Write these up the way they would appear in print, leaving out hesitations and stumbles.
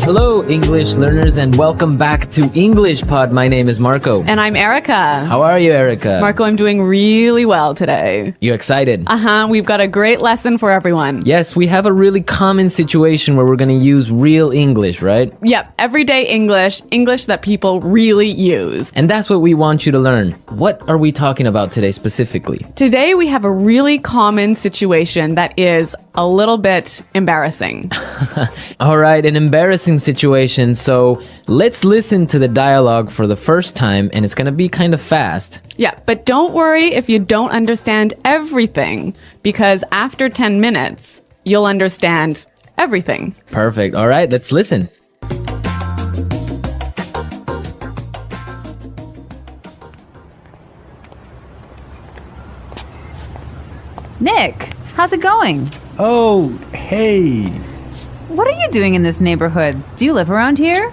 Hello, English learners, and welcome back to English Pod. My name is Marco. And I'm Erica. How are you, Erica? Marco, I'm doing really well today. You excited? We've got a great lesson for everyone. Yes, we have a really common situation where we're going to use real English, right? Yep, everyday English that people really use. And that's what we want you to learn. What are we talking about today specifically? Today we have a really common situation that is a little bit embarrassing. All right, an embarrassing situation. So let's listen to the dialogue for the first time, and it's going to be kind of fast. Yeah, but don't worry if you don't understand everything, because after 10 minutes, you'll understand everything. Perfect. All right, let's listen. Nick, how's it going? Oh, hey. What are you doing in this neighborhood? Do you live around here?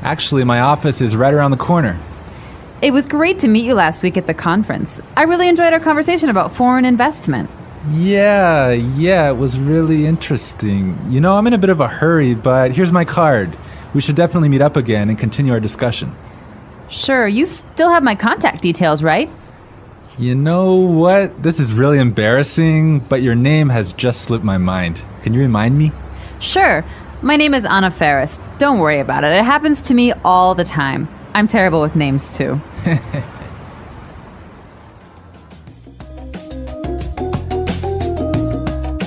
Actually, my office is right around the corner. It was great to meet you last week at the conference. I really enjoyed our conversation about foreign investment. Yeah, it was really interesting. You know, I'm in a bit of a hurry, but here's my card. We should definitely meet up again and continue our discussion. Sure, you still have my contact details, right? You know what? This is really embarrassing, but your name has just slipped my mind. Can you remind me? Sure. My name is Anna Ferris. Don't worry about it. It happens to me all the time. I'm terrible with names, too.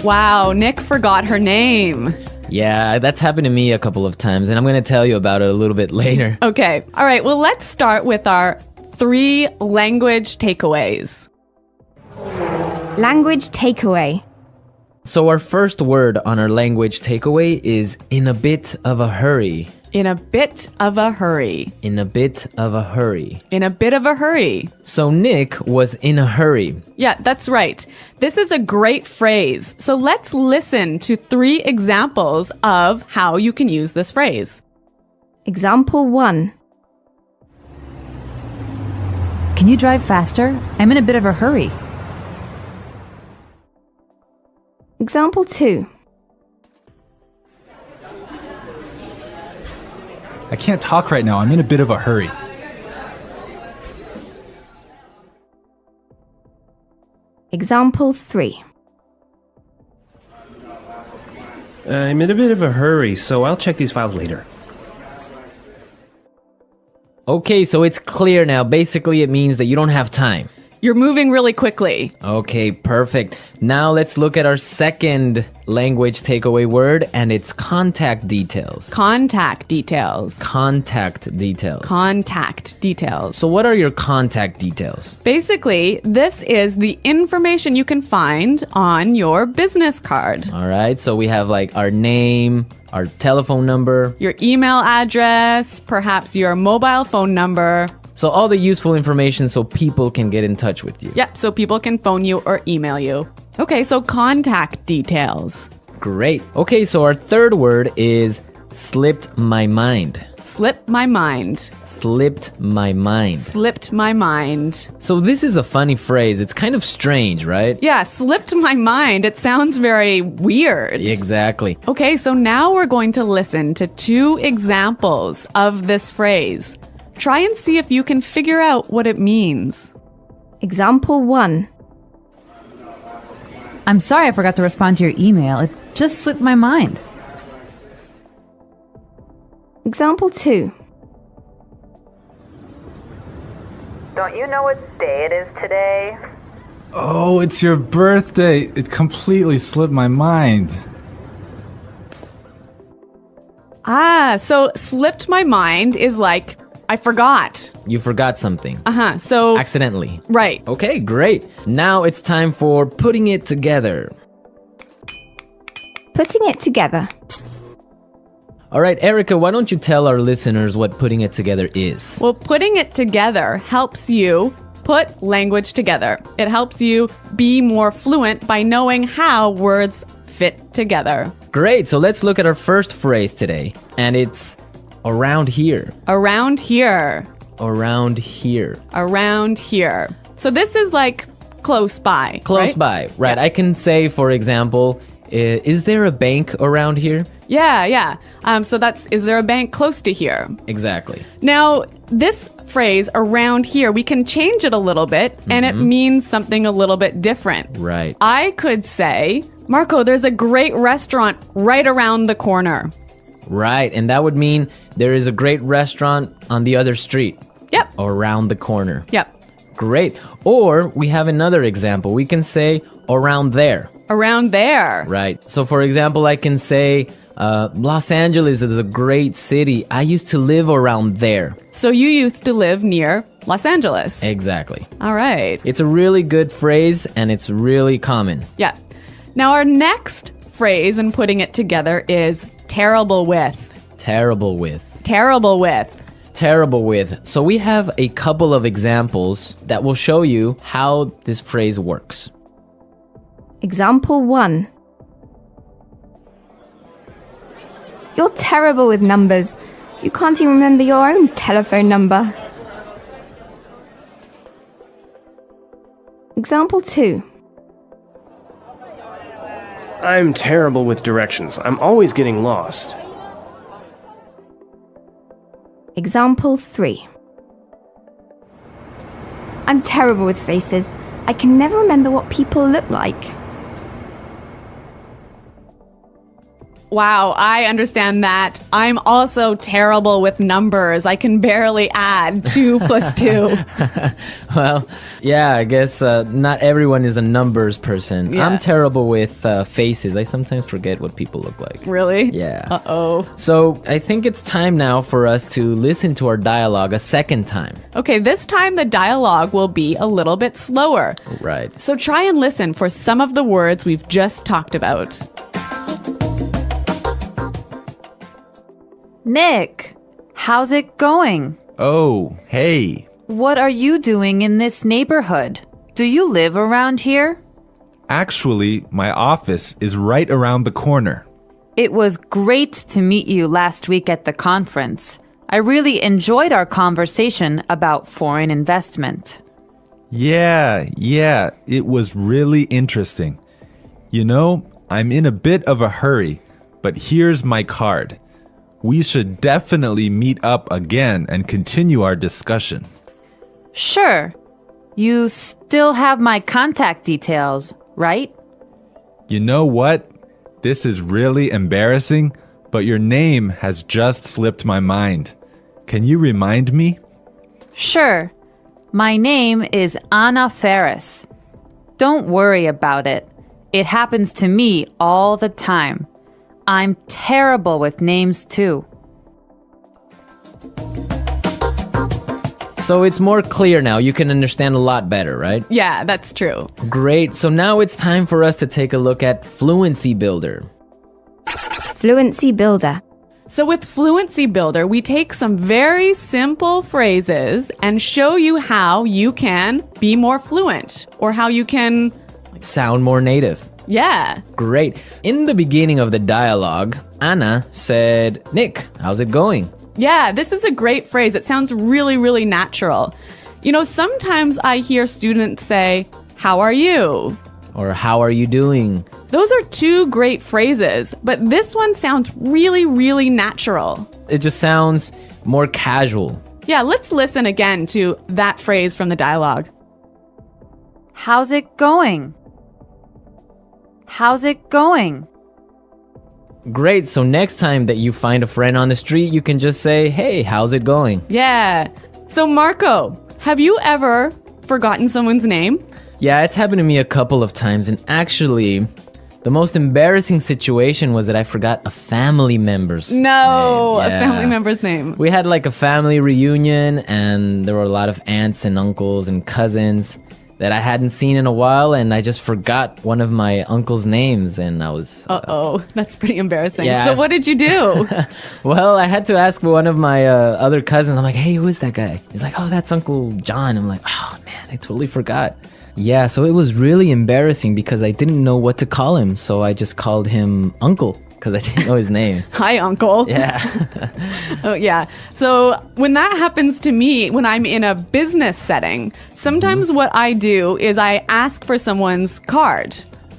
Wow, Nick forgot her name. Yeah, that's happened to me a couple of times, and I'm going to tell you about it a little bit later. Okay, all right, well, let's start with our 3 language takeaways. Language takeaway. So our first word on our language takeaway is in a bit of a hurry. In a bit of a hurry. In a bit of a hurry. In a bit of a hurry. So Nick was in a hurry. Yeah, that's right. This is a great phrase. So let's listen to 3 examples of how you can use this phrase. Example 1. Can you drive faster? I'm in a bit of a hurry. Example 2. I can't talk right now. I'm in a bit of a hurry. Example 3. I'm in a bit of a hurry, so I'll check these files later. Okay, so it's clear now. Basically, it means that you don't have time. You're moving really quickly. Okay, perfect. Now let's look at our second language takeaway word, and it's contact details. Contact details. Contact details. Contact details. So what are your contact details? Basically, this is the information you can find on your business card. All right, so we have like our name, our telephone number. Your email address, perhaps your mobile phone number. So all the useful information so people can get in touch with you. Yep, so people can phone you or email you. Okay, so contact details. Great. Okay, so our third word is slipped my mind. Slipped my mind. Slipped my mind. Slipped my mind. So this is a funny phrase. It's kind of strange, right? Yeah, slipped my mind. It sounds very weird. Exactly. Okay, so now we're going to listen to 2 examples of this phrase. Try and see if you can figure out what it means. Example 1. I'm sorry I forgot to respond to your email. It just slipped my mind. Example 2. Don't you know what day it is today? Oh, it's your birthday. It completely slipped my mind. So slipped my mind is like, I forgot. You forgot something. So Accidentally. right. Okay, great. Now it's time for putting it together. Putting it together. All right, Erica, why don't you tell our listeners what putting it together is? Well, putting it together helps you put language together. It helps you be more fluent by knowing how words fit together. Great, so let's look at our first phrase today. And it's around here. Around here. Around here. Around here. So this is like close by. Close right? by, right. Yeah. I can say, for example, is there a bank around here? Yeah. So that's, is there a bank close to here? Exactly. Now, this phrase around here, we can change it a little bit and it means something a little bit different. Right. I could say, Marco, there's a great restaurant right around the corner. Right. And that would mean there is a great restaurant on the other street. Yep. Or around the corner. Yep. Great. Or we have another example. We can say around there. Around there. Right. So for example, I can say Los Angeles is a great city. I used to live around there. So you used to live near Los Angeles. Exactly. All right. It's a really good phrase and it's really common. Yeah. Now our next phrase in putting it together is terrible with. Terrible with. Terrible with. Terrible with. So we have a couple of examples that will show you how this phrase works. Example 1. You're terrible with numbers. You can't even remember your own telephone number. Example 2. I'm terrible with directions. I'm always getting lost. Example 3. I'm terrible with faces. I can never remember what people look like. Wow, I understand that. I'm also terrible with numbers. I can barely add 2 plus 2. Well, yeah, I guess not everyone is a numbers person. Yeah. I'm terrible with faces. I sometimes forget what people look like. Really? Yeah. Uh-oh. So I think it's time now for us to listen to our dialogue a second time. Okay, this time the dialogue will be a little bit slower. Right. So try and listen for some of the words we've just talked about. Nick, how's it going? Oh, hey. What are you doing in this neighborhood? Do you live around here? Actually, my office is right around the corner. It was great to meet you last week at the conference. I really enjoyed our conversation about foreign investment. Yeah, it was really interesting. You know, I'm in a bit of a hurry, but here's my card. We should definitely meet up again and continue our discussion. Sure. You still have my contact details, right? You know what? This is really embarrassing, but your name has just slipped my mind. Can you remind me? Sure. My name is Anna Ferris. Don't worry about it. It happens to me all the time. I'm terrible with names too. So it's more clear now. You can understand a lot better, right? Yeah, that's true. Great. So now it's time for us to take a look at Fluency Builder. Fluency Builder. So with Fluency Builder, we take some very simple phrases and show you how you can be more fluent or how you can, Sound more native. yeah. Great. In the beginning of the dialogue, Anna said, Nick, how's it going? Yeah, this is a great phrase. It sounds really, really natural. You know, sometimes I hear students say, how are you? Or how are you doing? Those are 2 great phrases, but this one sounds really, really natural. It just sounds more casual. Yeah, let's listen again to that phrase from the dialogue. How's it going? How's it going? Great. So next time that you find a friend on the street, you can just say, hey, how's it going? Yeah. So Marco, have you ever forgotten someone's name? Yeah, it's happened to me a couple of times. And actually, the most embarrassing situation was that I forgot a family member's name. No, a Yeah. family member's name. We had like a family reunion and there were a lot of aunts and uncles and cousins that I hadn't seen in a while, and I just forgot one of my uncle's names, and I was... Uh-oh, that's pretty embarrassing. Yeah, So what did you do? Well, I had to ask one of my other cousins. I'm like, hey, who is that guy? He's like, oh, that's Uncle John. I'm like, oh, man, I totally forgot. Yeah, so it was really embarrassing because I didn't know what to call him, so I just called him Uncle because I didn't know his name. Hi, Uncle. Yeah. Oh, yeah. So when that happens to me, when I'm in a business setting, sometimes what I do is I ask for someone's card.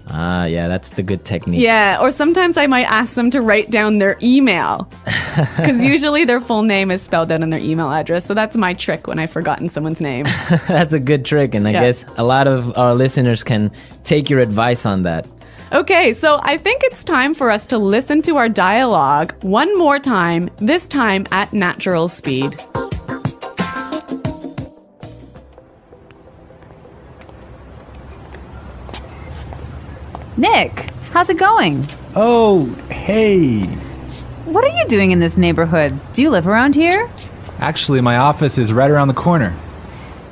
Ah, yeah, that's the good technique. Yeah, or sometimes I might ask them to write down their email. Because usually their full name is spelled out in their email address. So that's my trick when I've forgotten someone's name. That's a good trick, and I guess a lot of our listeners can take your advice on that. Okay, so I think it's time for us to listen to our dialogue one more time, this time at natural speed. Nick, how's it going? Oh, hey. What are you doing in this neighborhood? Do you live around here? Actually, my office is right around the corner.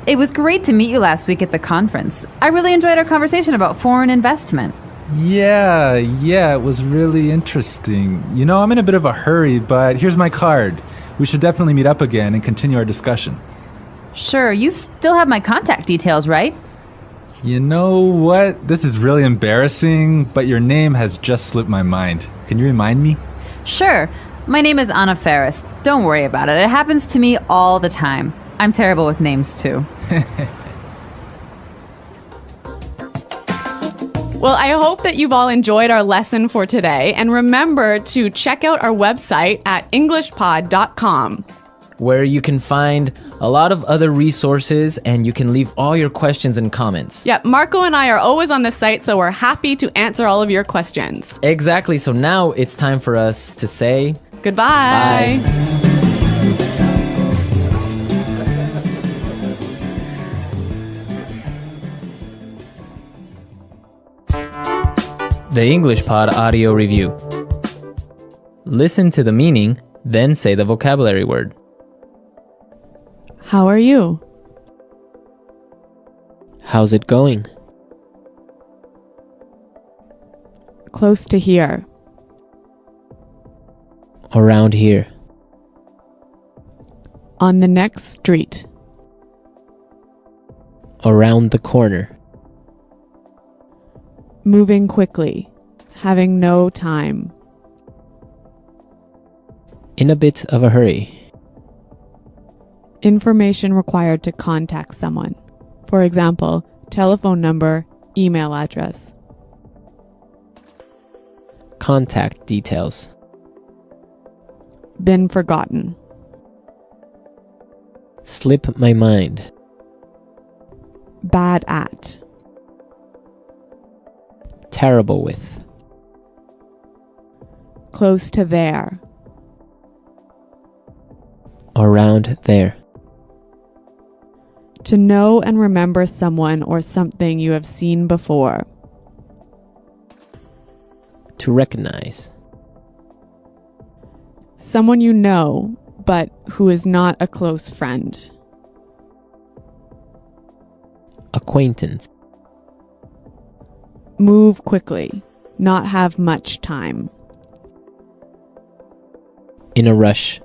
It was great to meet you last week at the conference. I really enjoyed our conversation about foreign investment. Yeah, it was really interesting. You know, I'm in a bit of a hurry, but here's my card. We should definitely meet up again and continue our discussion. Sure, you still have my contact details, right? You know what? This is really embarrassing, but your name has just slipped my mind. Can you remind me? Sure. My name is Anna Ferris. Don't worry about it. It happens to me all the time. I'm terrible with names, too. Well, I hope that you've all enjoyed our lesson for today. And remember to check out our website at englishpod.com, where you can find a lot of other resources and you can leave all your questions and comments. Yeah, Marco and I are always on the site, so we're happy to answer all of your questions. Exactly. So now it's time for us to say goodbye. Bye. The English Pod Audio Review. Listen to the meaning, then say the vocabulary word. How are you? How's it going? Close to here. Around here. On the next street. Around the corner. Moving quickly. Having no time. In a bit of a hurry. Information required to contact someone. For example, telephone number, email address. Contact details. Been forgotten. Slip my mind. Bad at. Terrible with. Close to there. Around there. To know and remember someone or something you have seen before. To recognize. Someone you know, but who is not a close friend. Acquaintance. Move quickly. Not have much time. In a rush.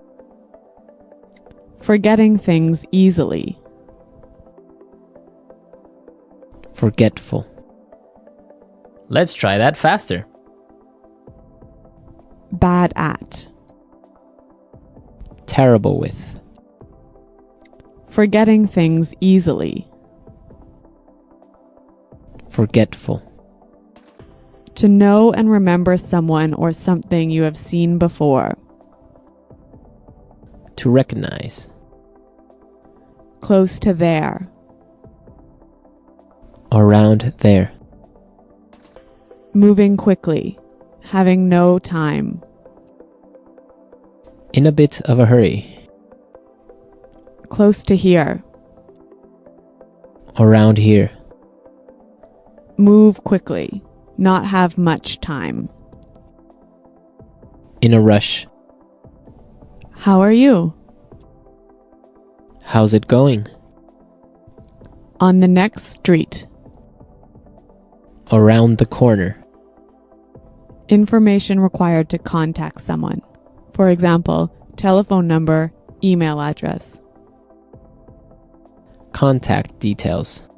Forgetting things easily. Forgetful. Let's try that faster. Bad at. Terrible with. Forgetting things easily. Forgetful. To know and remember someone or something you have seen before. To recognize. Close to there. Around there. Moving quickly. Having no time. In a bit of a hurry. Close to here. Around here. Move quickly. Not have much time. In a rush. How are you? How's it going? On the next street. Around the corner. Information required to contact someone. For example, telephone number, email address. Contact details.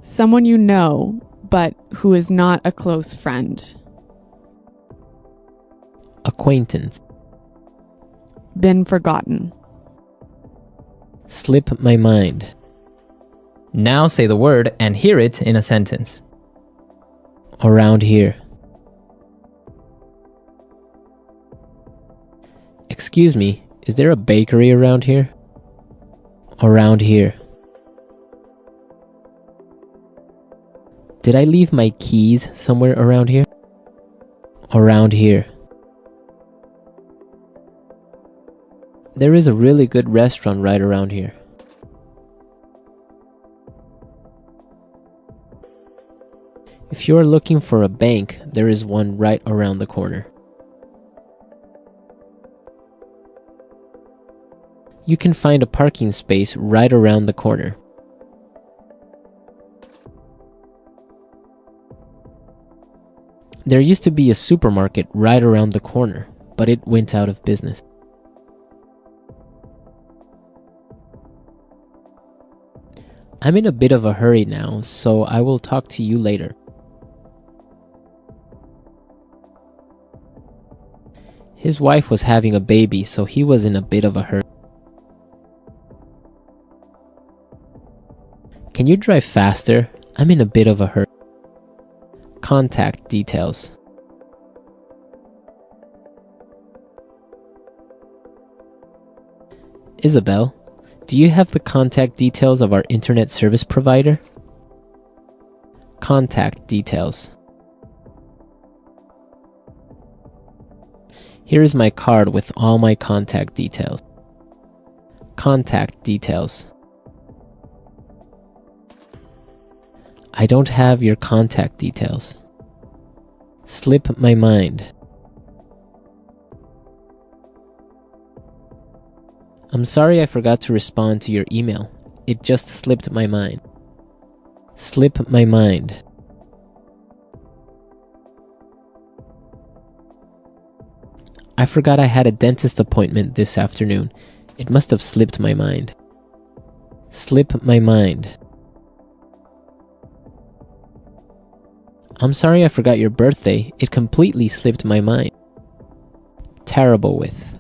Someone you know, but who is not a close friend. Acquaintance. Been forgotten. Slip my mind. Now say the word and hear it in a sentence. Around here. Excuse me, is there a bakery around here? Around here. Did I leave my keys somewhere around here? Around here. There is a really good restaurant right around here. If you are looking for a bank, there is one right around the corner. You can find a parking space right around the corner. There used to be a supermarket right around the corner, but it went out of business. I'm in a bit of a hurry now, so I will talk to you later. His wife was having a baby, so he was in a bit of a hurry. Can you drive faster? I'm in a bit of a hurry. Contact details. Isabel, do you have the contact details of our internet service provider? Contact details. Here is my card with all my contact details. Contact details. I don't have your contact details. Slip my mind. I'm sorry I forgot to respond to your email. It just slipped my mind. Slip my mind. I forgot I had a dentist appointment this afternoon. It must have slipped my mind. Slip my mind. I'm sorry I forgot your birthday. It completely slipped my mind. Terrible with.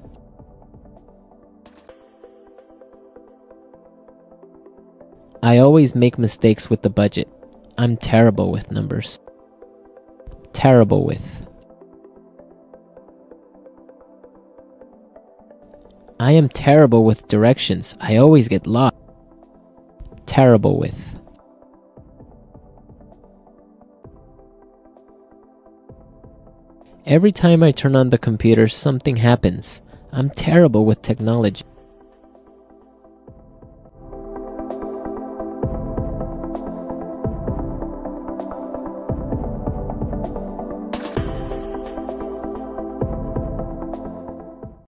I always make mistakes with the budget. I'm terrible with numbers. Terrible with. I am terrible with directions. I always get lost. Terrible with. Every time I turn on the computer, something happens. I'm terrible with technology.